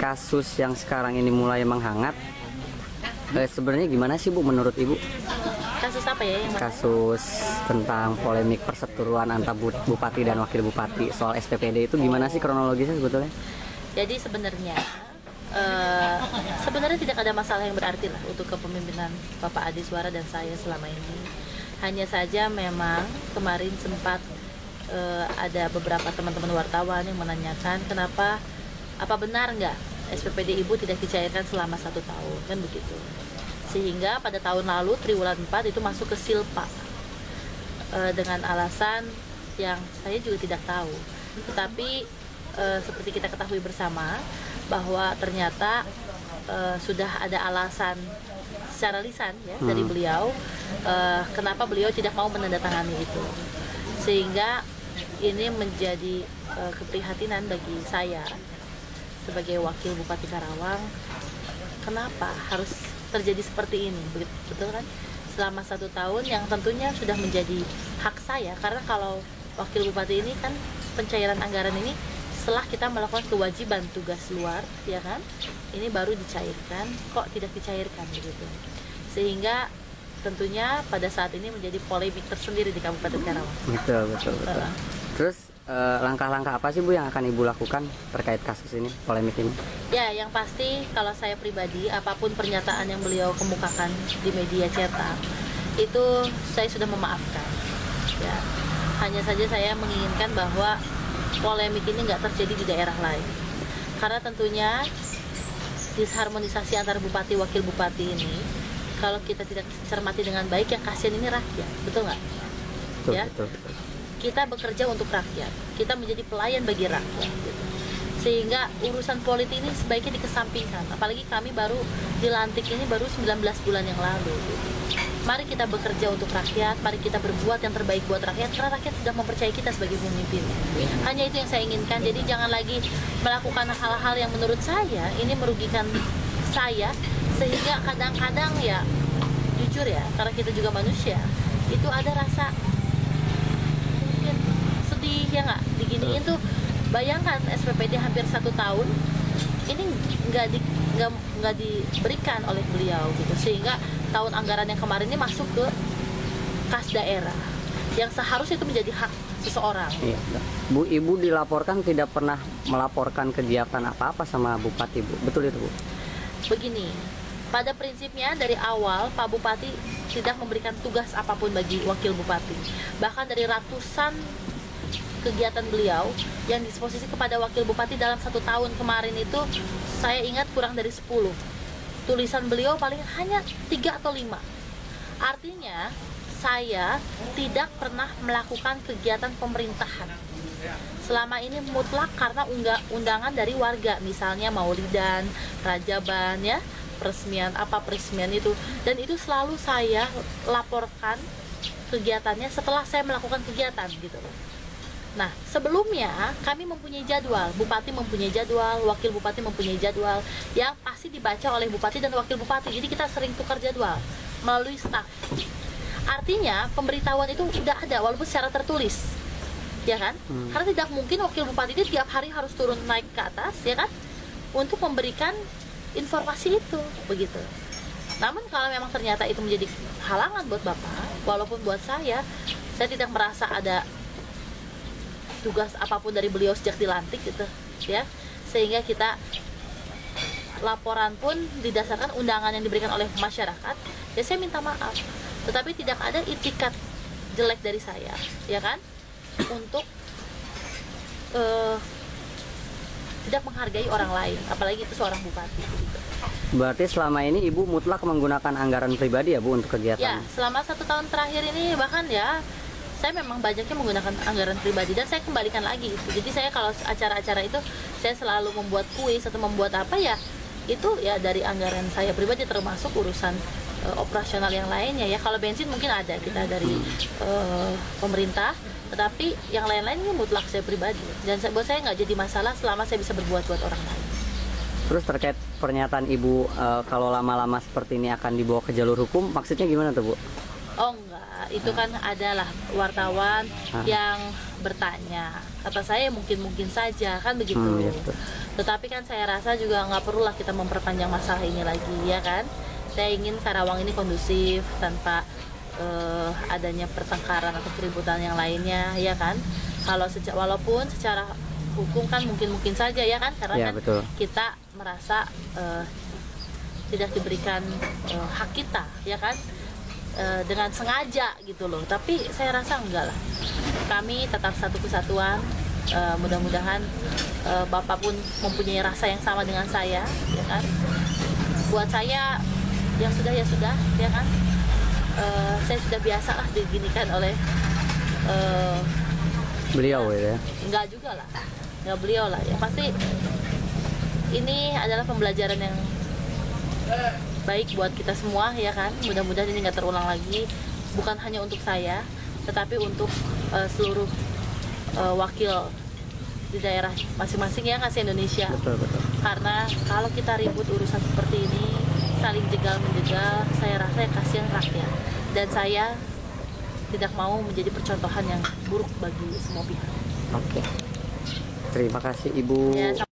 kasus yang sekarang ini mulai menghangat, sebenarnya gimana sih Bu menurut Ibu? Kasus apa ya yang Kasus tentang polemik perseteruan antara Bupati dan Wakil Bupati soal SPPD itu gimana sih kronologisnya sebetulnya? Jadi sebenarnya tidak ada masalah yang berarti lah untuk kepemimpinan Bapak Adiswara dan saya selama ini. Hanya saja memang kemarin sempat ada beberapa teman-teman wartawan yang menanyakan kenapa, apa benar nggak SPPD Ibu tidak dicairkan selama 1 tahun, kan begitu. Sehingga pada tahun lalu triwulan 4 itu masuk ke Silpa dengan alasan yang saya juga tidak tahu. Tetapi seperti kita ketahui bersama bahwa ternyata sudah ada alasan secara lisan ya dari beliau kenapa beliau tidak mau menandatangani itu, sehingga ini menjadi keprihatinan bagi saya sebagai wakil Bupati Karawang. Kenapa harus terjadi seperti ini, betul kan? Selama 1 tahun yang tentunya sudah menjadi hak saya, karena kalau wakil bupati ini kan pencairan anggaran ini setelah kita melakukan kewajiban tugas luar, ya kan? Ini baru dicairkan, kok tidak dicairkan begitu. Sehingga tentunya pada saat ini menjadi polemik tersendiri di Kabupaten Karawang. Betul. Terus langkah-langkah apa sih Bu yang akan Ibu lakukan terkait kasus ini, polemik ini? Ya, yang pasti kalau saya pribadi, apapun pernyataan yang beliau kemukakan di media cetak, itu saya sudah memaafkan. Ya, hanya saja saya menginginkan bahwa polemik ini nggak terjadi di daerah lain. Karena tentunya disharmonisasi antara bupati wakil bupati ini, kalau kita tidak cermati dengan baik, yang kasihan ini rakyat, betul nggak? Ya? Betul. Kita bekerja untuk rakyat, kita menjadi pelayan bagi rakyat gitu. Sehingga urusan politik ini sebaiknya dikesampingkan, apalagi kami baru dilantik ini baru 19 bulan yang lalu gitu. Mari kita bekerja untuk rakyat, mari kita berbuat yang terbaik buat rakyat, karena rakyat sudah mempercayai kita sebagai pemimpin. Hanya itu yang saya inginkan, jadi jangan lagi melakukan hal-hal yang menurut saya ini merugikan saya, sehingga kadang-kadang ya jujur ya, karena kita juga manusia, itu ada rasa sedih ya nggak, diginiin tuh. Bayangkan SPPD hampir 1 tahun ini nggak diberikan oleh beliau gitu, sehingga tahun anggaran yang kemarin ini masuk ke kas daerah yang seharusnya itu menjadi hak seseorang. Iya. Bu, Ibu dilaporkan tidak pernah melaporkan kegiatan apa-apa sama Bupati Bu, betul itu Bu? Begini, pada prinsipnya dari awal Pak Bupati tidak memberikan tugas apapun bagi wakil bupati. Bahkan dari ratusan kegiatan beliau yang disposisi kepada wakil bupati dalam 1 tahun kemarin itu, saya ingat kurang dari 10. Tulisan beliau paling hanya 3 atau 5. Artinya saya tidak pernah melakukan kegiatan pemerintahan selama ini mutlak karena undangan dari warga, misalnya maulidan, rajaban ya, peresmian itu, dan itu selalu saya laporkan kegiatannya setelah saya melakukan kegiatan gitu loh. Nah, sebelumnya kami mempunyai jadwal, bupati mempunyai jadwal, wakil bupati mempunyai jadwal yang pasti dibaca oleh bupati dan wakil bupati. Jadi kita sering tukar jadwal melalui staf. Artinya pemberitahuan itu udah ada walaupun secara tertulis, ya kan? Karena tidak mungkin wakil bupati itu tiap hari harus turun naik ke atas, ya kan? Untuk memberikan informasi itu, begitu. Namun kalau memang ternyata itu menjadi halangan buat Bapak, walaupun buat saya tidak merasa ada tugas apapun dari beliau sejak dilantik gitu ya, sehingga kita laporan pun didasarkan undangan yang diberikan oleh masyarakat, ya saya minta maaf, tetapi tidak ada itikat jelek dari saya, ya kan, untuk tidak menghargai orang lain, apalagi itu seorang bupati gitu. Berarti selama ini Ibu mutlak menggunakan anggaran pribadi ya Bu untuk kegiatan? Ya, selama 1 tahun terakhir ini bahkan ya saya memang banyaknya menggunakan anggaran pribadi, dan saya kembalikan lagi itu. Jadi saya kalau acara-acara itu saya selalu membuat kuis atau membuat apa ya, itu ya dari anggaran saya pribadi, termasuk urusan operasional yang lainnya ya. Kalau bensin mungkin ada kita dari pemerintah, tetapi yang lain-lain ini mutlak saya pribadi, dan buat saya nggak jadi masalah selama saya bisa berbuat buat orang lain. Terus terkait pernyataan Ibu kalau lama-lama seperti ini akan dibawa ke jalur hukum, maksudnya gimana tuh Bu? Oh enggak, itu kan adalah wartawan yang bertanya. Kata saya mungkin saja kan begitu. Gitu. Tetapi kan saya rasa juga nggak perlulah kita memperpanjang masalah ini lagi, ya kan? Saya ingin Karawang ini kondusif tanpa adanya pertengkaran atau keributan yang lainnya, ya kan? Walaupun secara hukum kan mungkin saja, ya kan? Karena Ya, kan betul. kita merasa tidak diberikan hak kita, ya kan? Dengan sengaja gitu loh, tapi saya rasa enggak lah, kami tetap satu kesatuan. Mudah-mudahan Bapak pun mempunyai rasa yang sama dengan saya, ya kan. Buat saya yang sudah ya sudah, ya kan. Saya sudah biasa lah diginikan oleh Beliau gitu ya. enggak juga lah, enggak beliau lah, ya pasti ini adalah pembelajaran yang baik buat kita semua, ya kan. Mudah-mudahan ini nggak terulang lagi, bukan hanya untuk saya tetapi untuk seluruh wakil di daerah masing-masing, ya kan, se-Indonesia. Betul. Karena kalau kita ribut urusan seperti ini, saling jegal-menjegal, saya rasa yang kasihan rakyat, dan saya tidak mau menjadi percontohan yang buruk bagi semua pihak. Oke. Terima kasih Ibu. Ya,